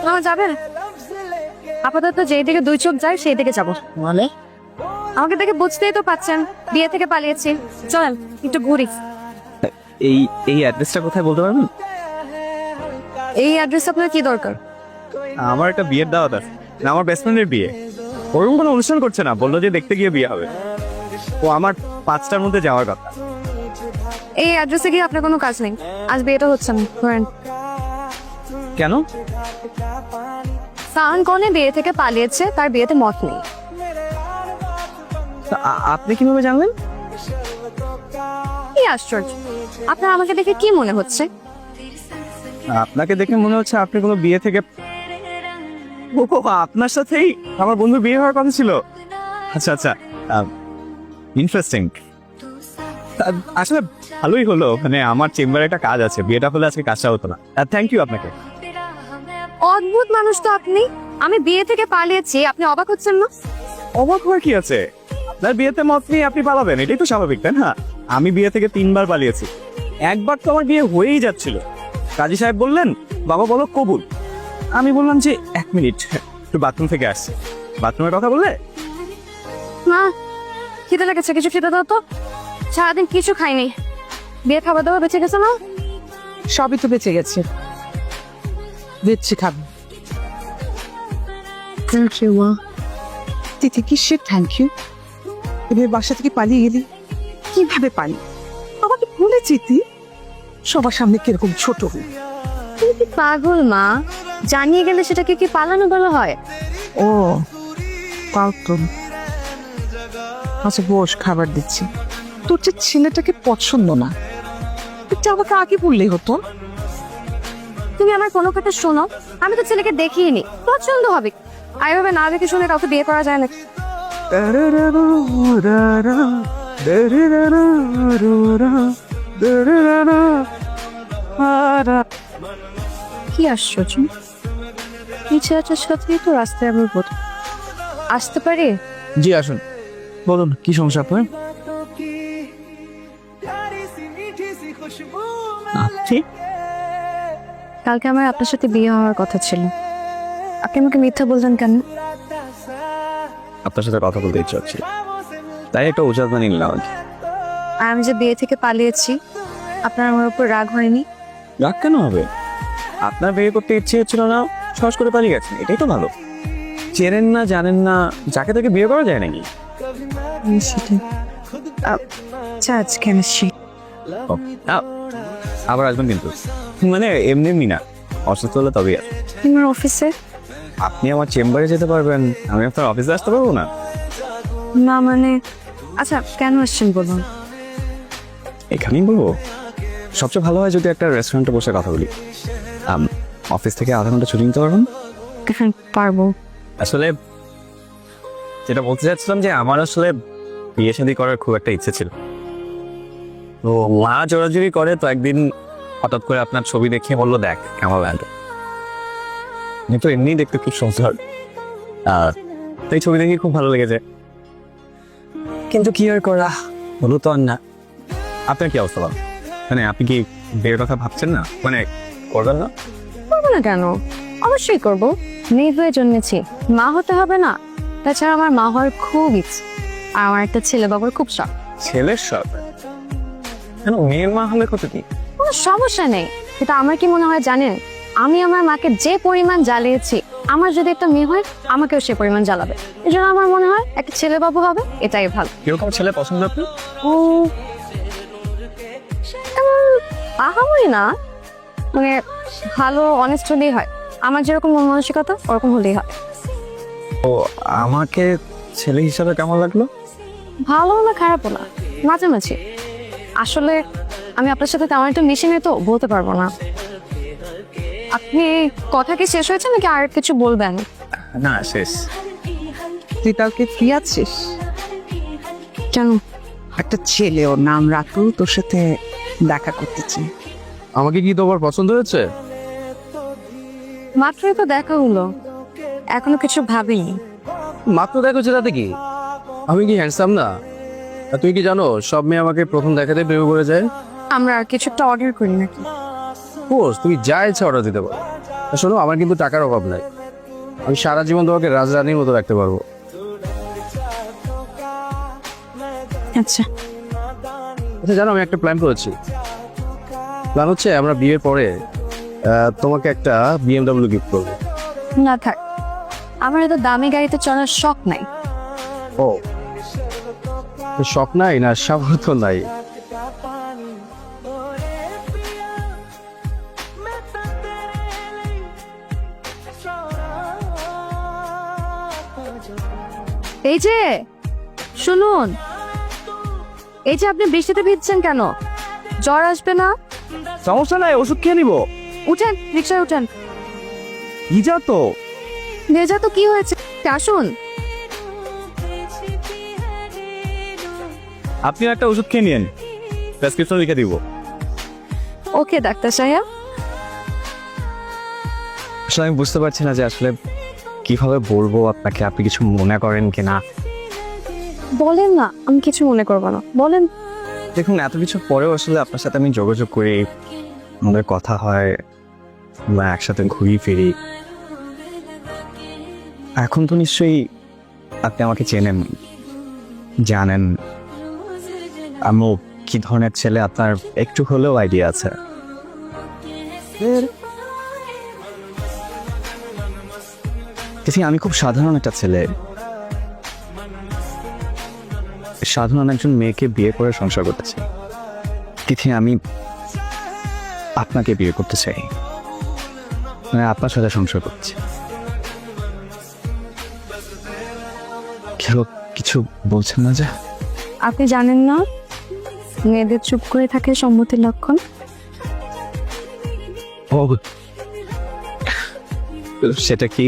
মামা যাবেন? আপাতত যেই দিকে দুই চোখ যায় সেই দিকে যাবো। মানে আমাকে দেখে বুঝতেই তো পাচ্ছেন বিয়ে থেকে পালিয়েছি। চলেন একটু ঘুরি। এই এই অ্যাড্রেসটা কোথায় বলতে পারবেন? এই অ্যাড্রেস আপনার কি দরকার? আমার একটা বিয়ের দাওয়াত আছে, না আমার বেস্ট ফ্রেন্ডের বিয়ে। ওরকম কোনো অনুষ্ঠান করছে না, বললো যে দেখতে গিয়ে বিয়ে হবে। ও আমার 5টার মধ্যে যাওয়ার কথা। এই অ্যাড্রেসে গিয়ে আপনার কোনো কাজ নেই, আজ বিয়েটা হচ্ছে না। ধরেন কেন? সাহান কনে বিয়ে থেকে পালিয়েছে, তার বিয়েতে মত নেই। আপনি কিভাবে জানলেন? কি আশ্চর্য, আপনার আমাকে দেখে কি মনে হচ্ছে? আপনাকে দেখে মনে হচ্ছে আপনি কোনো বিয়ে থেকে। ও, আপনার সাথেই আমার বন্ধুর বিয়ে হওয়ার কথা ছিল। আচ্ছা আচ্ছা, ইন্টারেস্টিং। আসলে ভালোই হলো, মানে আমার চেম্বারে একটা কাজ আছে, বিয়েটা হলে আজকে কাজটা হতো না। থ্যাংক ইউ আপনাকে। অদ্ভুত মানুষ তো আপনি। আমি বিয়ে থেকে পালিয়েছি, আপনি অবাক হচ্ছেন না? অবাক হওয়ার কি আছে? আপনার বিয়েতে মত নিয়ে আপনি পালাবেন, এটাই তো স্বাভাবিক, তাই না? আমি বিয়ে থেকে 3বার পালিয়েছি। একবার তো আমার বিয়ে হয়েই যাচ্ছিল, কাজী সাহেব বললেন বাবা বলো কবুল। আমি বললাম যে 1 মিনিট, একটু বাথরুম থেকে আসছি। বাথরুমের কথা বললে মা, খিদে লেগেছে, কিছু খেতে দাও তো। সারাদিন কিছু খাইনি। বিয়ে খাবার দাবার বেঁচে গেছে না? সবই তো বেঁচে গেছে, দিচ্ছি খাবো। থ্যাংক ইউ মা। তিথি কিসের থ্যাংক ইউ? এবার বাসা থেকে পালিয়ে গেলি, কিভাবে পালি? আমাকে ভুলে যেতি, সবার সামনে কিরকম ছোট হই। তুমি কি পাগল মা? জানিয়ে গেলে সেটাকে কি পালানো বলা হয়? ও পাগল। আচ্ছা বস, খাবার দিচ্ছি। তোর যে ছেলেটাকে পছন্দ না, এটা আমাকে আগে বললেই হতো। তুমি আমার কোনো কথা শোনো, আমি তো ছেলেকে দেখিনি, পছন্দ হবে। আর এভাবে না দেখে শুনে কাউকে বিয়ে করা যায় না। কি আশ্চর্য, এই ছেলেটার সাথেই তো রাস্তায় আমার বোধ। আসতে পারি? জি আসুন। বলুন কি সমস্যা আপনার? আপনি? কালকে আমার আপনার সাথে বিয়ে হওয়ার কথা ছিল, আপনি আমাকে মিথ্যা বললেন কেন? আপনার সাথে কথা বলতে ইচ্ছে হচ্ছে, তাই একটা ওজাত বানিয়ে নিলাম। আর আমি যে বিয়ে থেকে পালিয়েছি, আপনার আমার উপর রাগ হয়নি? রাগ কেন হবে? আপনার বিয়ে করতে ইচ্ছে হচ্ছিল না, সহজ করে পালিয়ে গেছেন, এটাই তো ভালো। চেনেন না জানেন না, যাকে তাকে বিয়ে করা যায় নাকি? সেটাই। আচ্ছা আজকে আসছি। আবার আসবেন কিন্তু, মানে এমনি এমনি না, অসুস্থ হলে তবেই আসবেন। আমার অফিসে? আপনি আমার চেম্বারে যেতে পারবেন, আমি আপনার অফিসে আসতে পারবো না? না মানে, আচ্ছা কেন আসছেন বলুন। এখানেই বলবো? সবচেয়ে ভালো হয় যদি একটা রেস্টুরেন্টে বসে কথা বলি। অফিস থেকে আধা ঘন্টা ছুটি নিতে পারবেন? পারবো। আসলে যেটা বলতে চাচ্ছিলাম যে আমার আসলে বিয়ে শাদী করার খুব একটা ইচ্ছে ছিল। তো মা জোরাজুরি করে, তো একদিন হঠাৎ করে আপনার ছবি দেখে বললো দেখ কেমন লাগে। কিন্তু এমনি দেখতে খুব সুন্দর, তাই ছবি দেখে খুব ভালো লেগেছে। কিন্তু কি আর করা, হলো তো আর না। আপনার কি অবস্থা বলেন? মানে আপনি কি বিয়ের কথা ভাবছেন না, মানে করবেন না? করবো না কেন, অবশ্যই করব। মেয়ে হয়ে জন্মেছি, মা হতে হবে না? তাছাড়া আমার মা হওয়ার খুব ইচ্ছে, আর আমার একটা ছেলে বাবার খুব শখ। ছেলের শখ? কেন, মেয়ের মা হলে কত কি? কোনো সমস্যা নেই, কিন্তু আমার কি মনে হয় জানেন, আমি আমার মাকে যে পরিমাণ জ্বালিয়েছি, আমার যদি একটা মেয়ে হয় আমাকেও সে পরিমাণ জ্বালাবে। এই জন্য আমার মনে হয় একটা ছেলে বাবু হবে, এটাই ভালো। কিরকম ছেলে পছন্দ আপনার? ও আহামরি না, মানে ভালো অনেস্ট হলেই হয়। আমার যেরকম মন মানসিকতা ওরকম হলেই হয়। ও, আমাকে ছেলে হিসাবে কেমন লাগলো? ভালো না খারাপও না, মাঝামাঝি। আসলে আমি আপনার সাথে তেমন একটা মিশে নেই তো বলতে পারবো না। আপনি কথা কি শেষ হয়েছে নাকি আর কিছু বলবেন? না, শেষ। তুই কালকে ফ্রি আছিস? কেন? একটা ছেলে, ওর নাম রাতুল, তোর সাথে দেখা করতে চাই। আমাকে কি তোমার পছন্দ হয়েছে? মাত্রই তো দেখা হলো, এখনো কিছু ভাবিনি। মাত্র দেখো তাতে কি, আমি কি হ্যান্ডসাম না? আর তুই কি জানো সব মেয়ে আমাকে প্রথম দেখাতে প্রেমে পড়ে যায়? আমরা আর কিছু একটা অর্ডার করি নাকি? কোর্স তুমি যা ইচ্ছা অর্ডার দিতে পারো। শোনো, আমার কিন্তু টাকার অভাব নাই। আমি সারা জীবন তোমাকে রাজরানীর মতো রাখতে পারবো। আচ্ছা, আচ্ছা জানো, আমি একটা প্ল্যান করেছি। প্ল্যান হচ্ছে আমরা বিয়ের পরে তোমাকে একটা BMW গিফট করবো। না থাক, আমার এত দামি গাড়িতে চলার শখ নাই। ও, শখ নাই না সামর্থ্য নাই? এই যে শুনুন, এই যে আপনি বৃষ্টিতে ভিজছেন কেন? জ্বর আসবে না? সমস্যা নাই, ওষুধ খেয়ে নিবো। উঠেন, রিক্সায় উঠেন। ভিজা তো। ভেজা তো কি হয়েছে, আসুন। আপনিও একটা ওষুধ খেয়ে নিন, প্রেসক্রিপশন লিখে দিব। ওকে ডাক্তার সাহেব। আসলে আমি বুঝতে পারছি না যে আসলে কিভাবে বলবো আপনাকে, আপনি কিছু মনে করেন কিনা। বলেন না, আমি কিছু মনে করবো না, বলেন। দেখুন, এত কিছু পরেও আসলে আপনার সাথে আমি যোগাযোগ করি, আমাদের কথা হয় বা একসাথে ঘুরি ফিরি। এখন তো নিশ্চয়ই আপনি আমাকে চেনেন, জানেন আমি কি ধরনের ছেলে, আপনার একটু হলেও আইডিয়া আছে। দেখি, আমি খুব সাধারণ একটা ছেলে, সাধারণ একজন মেয়েকে বিয়ে করে সংসার করতে চাই। তিথি, আমি আপনাকে বিয়ে করতে চাই, মানে আপনার সাথে সংসার করছি। কেউ কিছু বলছেন না যে? আপনি জানেন না মেয়েদের চুপ করে থাকে সম্মতির লক্ষণ? ও, সেটা কি?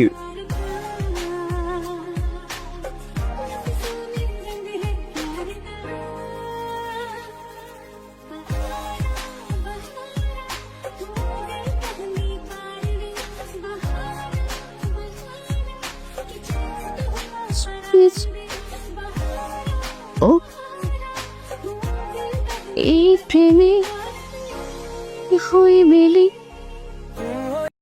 ও, এই প্রেমে হই মিলি